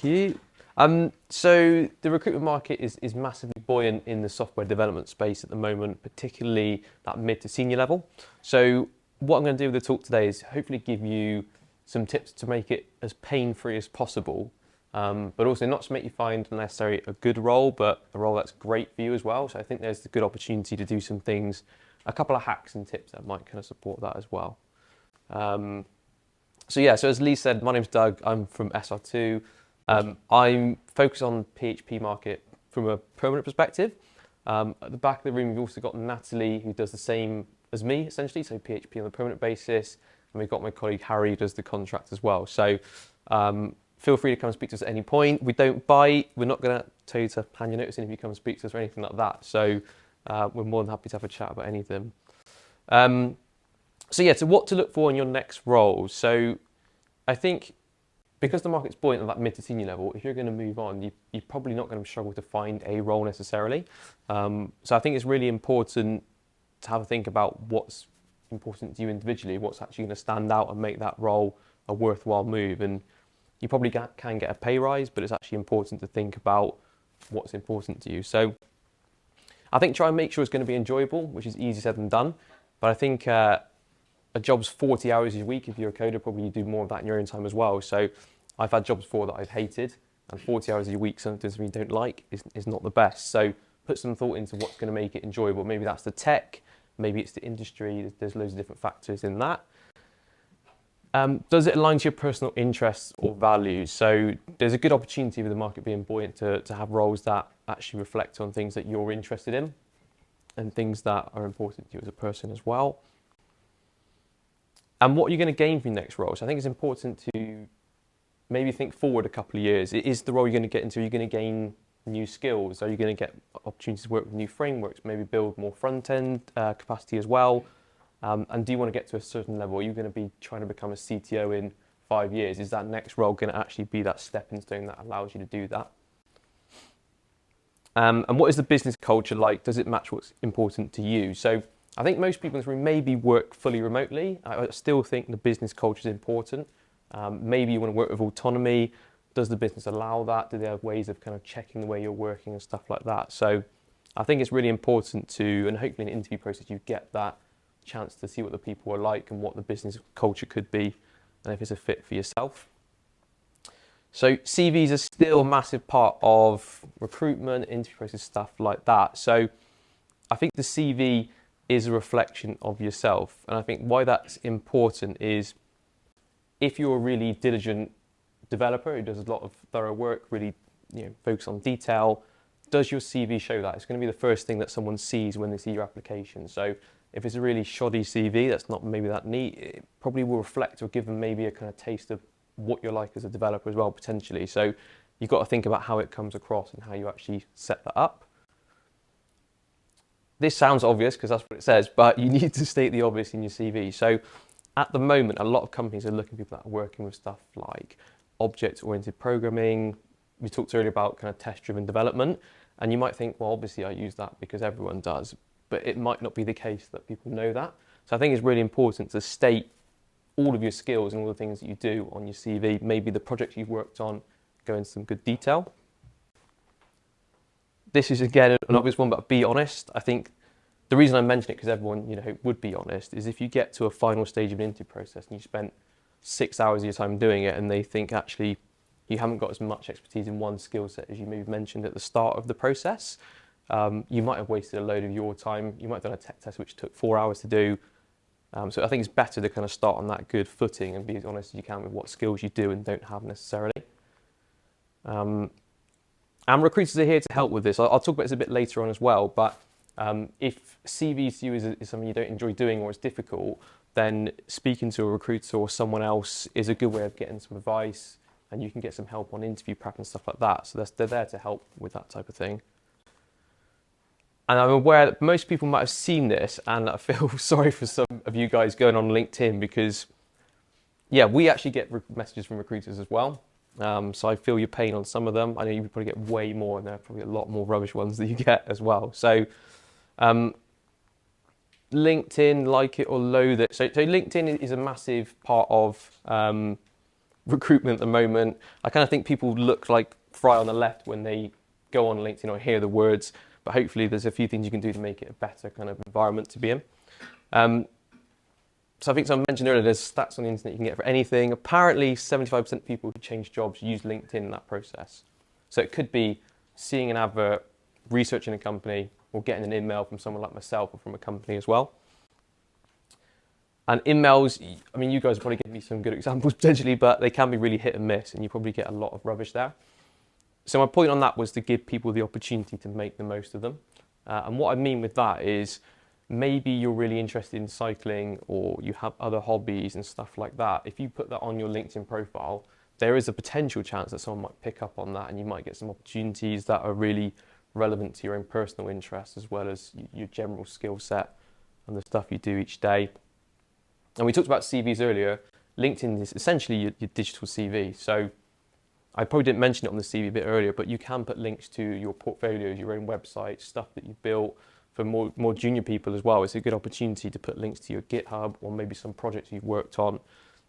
you. So the recruitment market is massively buoyant in the software development space at the moment, particularly that mid to senior level. So what I'm going to do with the talk today is hopefully give you some tips to make it as pain-free as possible, but also not to make you find necessarily a good role, but a role that's great for you as well. So I think there's a good opportunity to do some things, a couple of hacks and tips that might kind of support that as well. So as Lee said, my name's Doug. I'm from SR2. I'm focused on PHP market from a permanent perspective. At the back of the room, we've also got Natalie, who does the same as me, essentially, so PHP on a permanent basis. And we've got my colleague Harry, who does the contract as well. So feel free to come and speak to us at any point. We don't bite. We're not going to tell you to hand your notice in if you come and speak to us or anything like that. So we're more than happy to have a chat about any of them. So what to look for in your next role. So I think because the market's buoyant at that mid to senior level, if you're going to move on, you're probably not going to struggle to find a role necessarily. So I think it's really important to have a think about what's important to you individually, what's actually going to stand out and make that role a worthwhile move. And you probably can get a pay rise, but it's actually important to think about what's important to you. So I think try and make sure it's going to be enjoyable, which is easier said than done. But I think a job's 40 hours a week. If you're a coder, probably you do more of that in your own time as well. So I've had jobs before that I've hated, and 40 hours a week, something you don't like, is not the best. So put some thought into what's going to make it enjoyable. Maybe that's the tech, maybe it's the industry. There's loads of different factors in that. Does it align to your personal interests or values? So there's a good opportunity with the market being buoyant to have roles that actually reflect on things that you're interested in and things that are important to you as a person as well. And what are you going to gain from your next role? So I think it's important to maybe think forward a couple of years. Is the role you're going to get into, are you going to gain new skills? Are you going to get opportunities to work with new frameworks, maybe build more front-end capacity as well? And do you want to get to a certain level? Are you going to be trying to become a CTO in 5 years? Is that next role going to actually be that stepping stone that allows you to do that? And what is the business culture like? Does it match what's important to you? So I think most people in this room maybe work fully remotely. I still think the business culture is important. Maybe you want to work with autonomy. Does the business allow that? Do they have ways of kind of checking the way you're working and stuff like that? So I think it's really important to, and hopefully in the interview process, you get that chance to see what the people are like and what the business culture could be and if it's a fit for yourself. So CVs are still a massive part of recruitment, interview process, stuff like that. So I think the CV is a reflection of yourself. And I think why that's important is if you're a really diligent developer who does a lot of thorough work, really focus on detail, does your CV show that? It's going to be the first thing that someone sees when they see your application. So if it's a really shoddy CV that's not maybe that neat, it probably will reflect or give them maybe a kind of taste of what you're like as a developer as well, potentially. So you've got to think about how it comes across and how you actually set that up. This sounds obvious because that's what it says, but you need to state the obvious in your CV. So at the moment, a lot of companies are looking for people that are working with stuff like object-oriented programming. We talked earlier about kind of test-driven development, and you might think, well, obviously I use that because everyone does, but it might not be the case that people know that. So I think it's really important to state all of your skills and all the things that you do on your CV, maybe the projects you've worked on, go into some good detail. This is, again, an obvious one, but be honest. I think the reason I mention it, because everyone would be honest, is if you get to a final stage of an interview process and you spent 6 hours of your time doing it and they think actually you haven't got as much expertise in one skill set as you maybe mentioned at the start of the process, you might have wasted a load of your time. You might have done a tech test which took 4 hours to do. So I think it's better to kind of start on that good footing and be as honest as you can with what skills you do and don't have necessarily. And recruiters are here to help with this. I'll talk about this a bit later on as well, but if CVs to you is something you don't enjoy doing or it's difficult, then speaking to a recruiter or someone else is a good way of getting some advice, and you can get some help on interview prep and stuff like that. So they're there to help with that type of thing. And I'm aware that most people might have seen this, and I feel sorry for some of you guys going on LinkedIn because, we actually get messages from recruiters as well. So I feel your pain on some of them. I know you probably get way more, and there are probably a lot more rubbish ones that you get as well. So LinkedIn, like it or loathe it. So LinkedIn is a massive part of recruitment at the moment. I kind of think people look like Fry on the left when they go on LinkedIn or hear the words, but hopefully there's a few things you can do to make it a better kind of environment to be in. So I think someone mentioned earlier, there's stats on the internet you can get for anything. Apparently 75% of people who change jobs use LinkedIn in that process. So it could be seeing an advert, researching a company, or getting an email from someone like myself or from a company as well. And emails, I mean, you guys will probably give me some good examples potentially, but they can be really hit and miss, and you probably get a lot of rubbish there. So my point on that was to give people the opportunity to make the most of them. And what I mean with that is maybe you're really interested in cycling or you have other hobbies and stuff like that. If you put that on your LinkedIn profile, there is a potential chance that someone might pick up on that and you might get some opportunities that are really relevant to your own personal interests as well as your general skill set and the stuff you do each day. And we talked about CVs earlier. LinkedIn is essentially your digital CV. So I probably didn't mention it on the CV a bit earlier, but you can put links to your portfolios, your own website, stuff that you've built. For more junior people as well, it's a good opportunity to put links to your GitHub or maybe some projects you've worked on.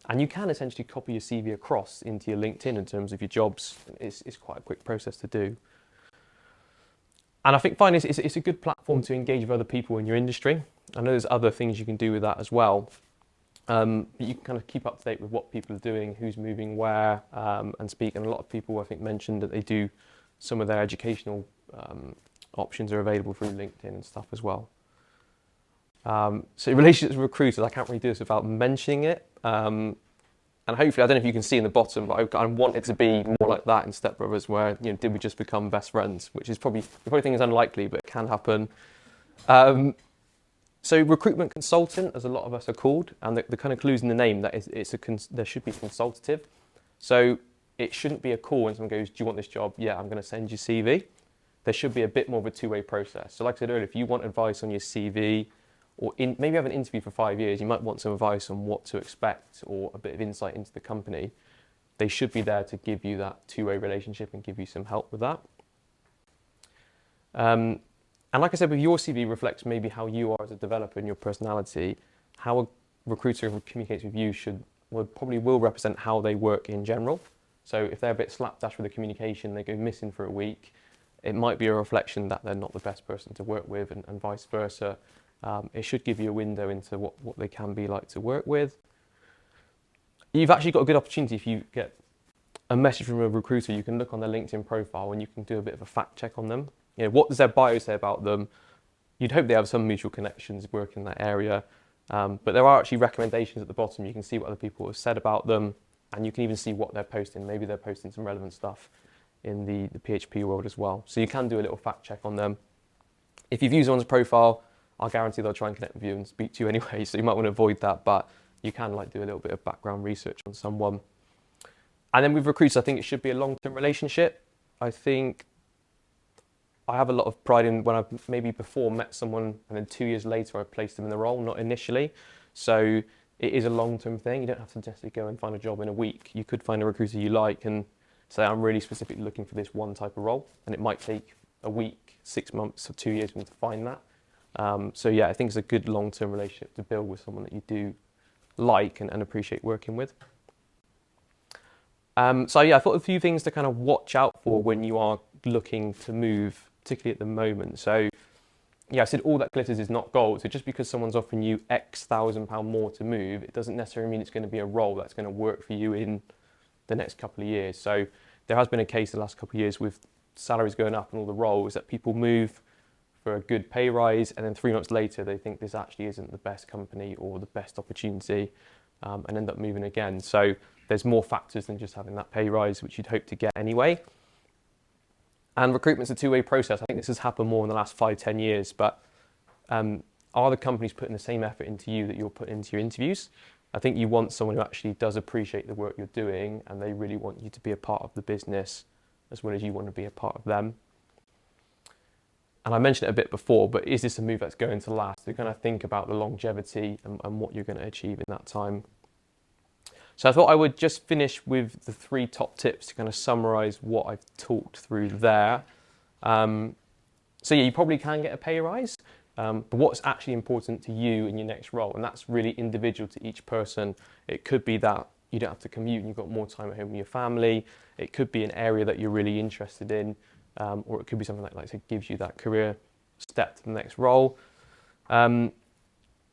And you can essentially copy your CV across into your LinkedIn in terms of your jobs. It's quite a quick process to do. And I think finally, it's a good platform to engage with other people in your industry. I know there's other things you can do with that as well. But you can kind of keep up to date with what people are doing, who's moving where, and speak. And a lot of people, I think, mentioned that they do some of their educational options are available through LinkedIn and stuff as well. So relationships with recruiters, I can't really do this without mentioning it. And hopefully, I don't know if you can see in the bottom, but I want it to be more like that in Step Brothers, where, you know, did we just become best friends? Which is probably, you probably think is unlikely, but it can happen. So recruitment consultant, as a lot of us are called, and the kind of clues in the name, that is, there should be consultative. So it shouldn't be a call when someone goes, do you want this job? Yeah, I'm going to send you CV. There should be a bit more of a two-way process. So like I said earlier, if you want advice on your CV, or maybe have an interview for 5 years, you might want some advice on what to expect or a bit of insight into the company. They should be there to give you that two-way relationship and give you some help with that. And like I said, with your CV reflects maybe how you are as a developer and your personality. How a recruiter communicates with you probably will represent how they work in general. So if they're a bit slapdash with the communication, they go missing for a week, it might be a reflection that they're not the best person to work with, and vice versa. It should give you a window into what they can be like to work with. You've actually got a good opportunity if you get a message from a recruiter. You can look on their LinkedIn profile and you can do a bit of a fact check on them. You know, what does their bio say about them? You'd hope they have some mutual connections working in that area. But there are actually recommendations at the bottom. You can see what other people have said about them, and you can even see what they're posting. Maybe they're posting some relevant stuff in the PHP world as well. So you can do a little fact check on them. If you view someone's profile, I'll guarantee they'll try and connect with you and speak to you anyway, so you might want to avoid that, but you can do a little bit of background research on someone. And then with recruiters, I think it should be a long-term relationship. I think I have a lot of pride in when I've maybe before met someone and then 2 years later I placed them in the role, not initially. So it is a long-term thing. You don't have to just go and find a job in a week. You could find a recruiter you like and say, I'm really specifically looking for this one type of role. And it might take a week, 6 months or 2 years for them to find that. So yeah, I think it's a good long-term relationship to build with someone that you do like and appreciate working with. So yeah, I thought a few things to kind of watch out for when you are looking to move, particularly at the moment. So yeah, I said all that glitters is not gold. So just because someone's offering you X £1,000 more to move, it doesn't necessarily mean it's going to be a role that's going to work for you in the next couple of years. So there has been a case the last couple of years with salaries going up and all the roles that people move for a good pay rise, and then 3 months later they think this actually isn't the best company or the best opportunity, and end up moving again. So there's more factors than just having that pay rise, which you'd hope to get anyway. And recruitment's a two-way process. I think this has happened more in the last 5-10 years, but are the companies putting the same effort into you that you're putting into your interviews? I think you want someone who actually does appreciate the work you're doing, and they really want you to be a part of the business as well as you want to be a part of them. And I mentioned it a bit before, but is this a move that's going to last? So kind of think about the longevity and what you're going to achieve in that time. So I thought I would just finish with the 3 top tips to kind of summarize what I've talked through there. So yeah, you probably can get a pay rise, but what's actually important to you in your next role? And that's really individual to each person. It could be that you don't have to commute and you've got more time at home with your family. It could be an area that you're really interested in, or it could be something that, like I said, gives you that career step to the next role.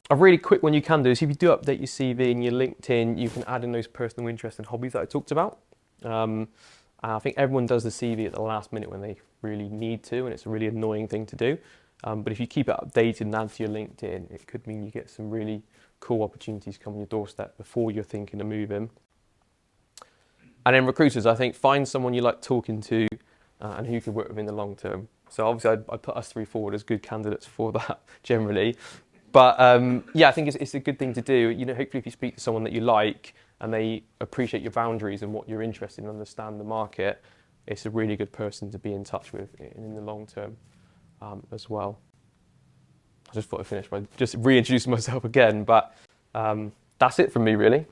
A really quick one you can do is if you do update your CV and your LinkedIn, you can add in those personal interests and hobbies that I talked about. I think everyone does the CV at the last minute when they really need to, and it's a really annoying thing to do. But if you keep it updated and add to your LinkedIn, it could mean you get some really cool opportunities come on your doorstep before you're thinking of moving. And then recruiters, I think find someone you like talking to and who you can work with in the long term. So obviously I'd put us three forward as good candidates for that generally. But yeah, I think it's a good thing to do. You know, hopefully if you speak to someone that you like and they appreciate your boundaries and what you're interested in, understand the market, it's a really good person to be in touch with in the long term as well. I just thought I'd finish by just reintroducing myself again, but that's it from me really.